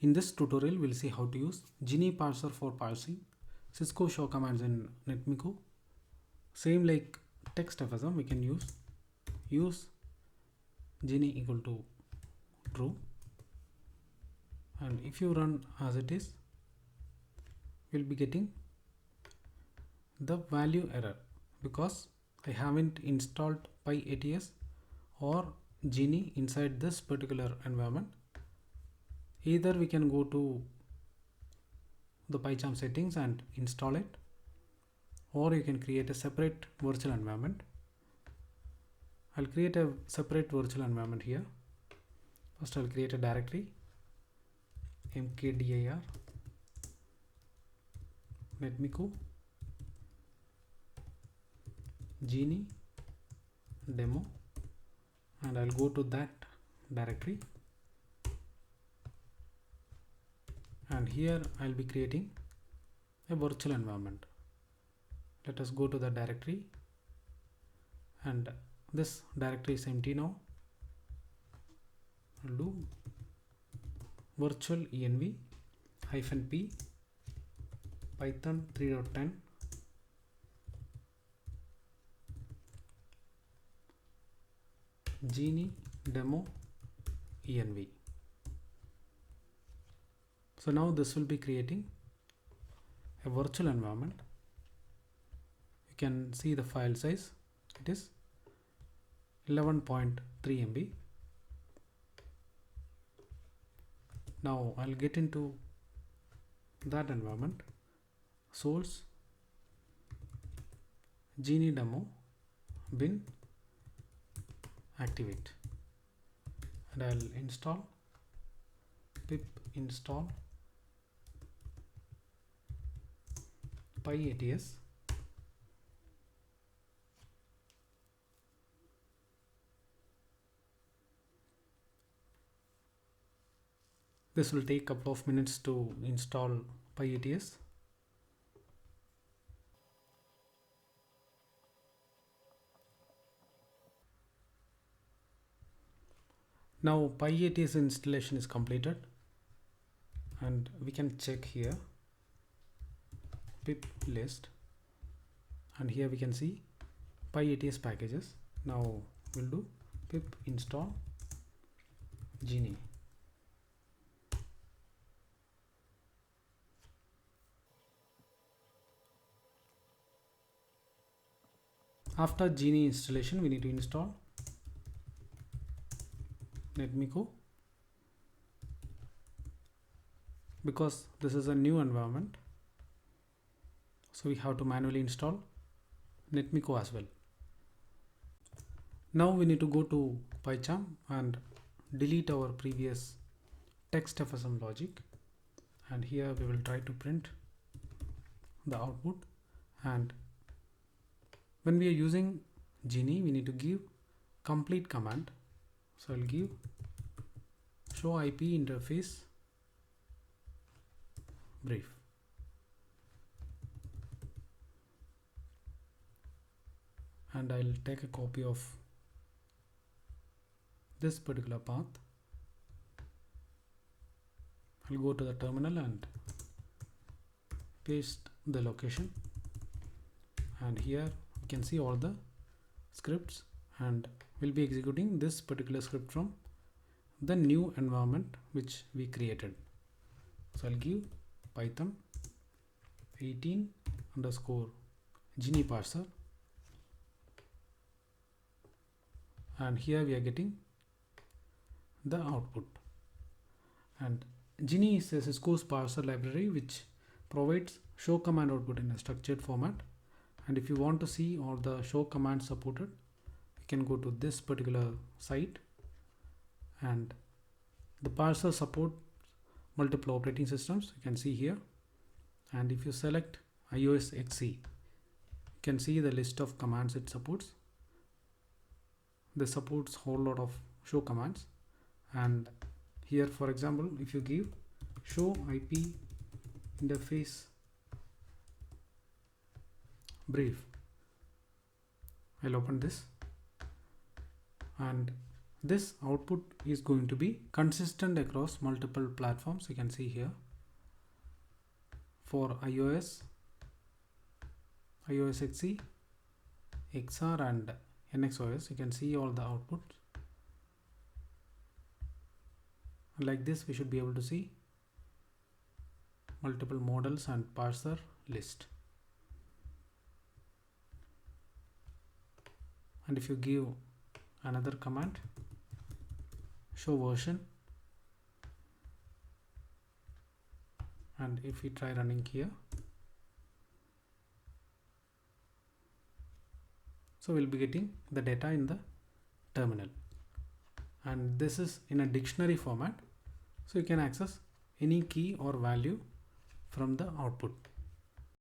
In this tutorial, we'll see how to use Genie Parser for parsing Cisco show commands in Netmiko. Same like text-FSM, we can use Genie equal to true, and if you run as it is, we'll be getting the value error because I haven't installed 𝒑𝒐𝒓𝒌 or Genie inside this particular environment. Either we can go to the PyCharm settings and install it, or you can create a separate virtual environment. I'll create a separate virtual environment here. First I'll create a directory mkdir Netmiko Genie demo, and I'll go to that directory, and here I'll be creating a virtual environment. Let us go to the directory, and this directory is empty now. I'll do virtual env -p python 3.10 Genie demo env. So now this will be creating a virtual environment. You can see the file size, it is 11.3 MB. Now I'll get into that environment, source Genie demo bin activate, and I'll install pip install 𝒑𝒐𝒓𝒌. This will take a couple of minutes to install 𝒑𝒑. Now 𝒑𝒑 installation is completed, and we can check here pip list, and here we can see 𝒑𝒑 packages. Now we'll do pip install Genie. After Genie installation, we need to install Netmiko, because this is a new environment, so we have to manually install Netmiko as well. Now we need to go to PyCharm and delete our previous text-FSM logic, and here we will try to print the output. And when we are using Genie, we need to give complete command. So I'll give show IP interface brief, and I'll take a copy of this particular path. I'll go to the terminal and paste the location, and here you can see all the scripts, and we'll be executing this particular script from the new environment which we created. So I'll give python 18_Genie Parser, and here we are getting the output. And Genie is a Cisco's parser library which provides show command output in a structured format. And if you want to see all the show commands supported, you can go to this particular site, and the parser supports multiple operating systems, you can see here. And if you select iOS XE, you can see the list of commands it supports. This supports whole lot of show commands, and here for example, if you give show IP interface brief, I'll open this, and this output is going to be consistent across multiple platforms. You can see here for iOS, iOS XE, XR and NXOS. You can see all the outputs. Like this, we should be able to see multiple models and parser list. And if you give another command, show version, and if we try running here, so we'll be getting the data in the terminal, and this is in a dictionary format, so you can access any key or value from the output.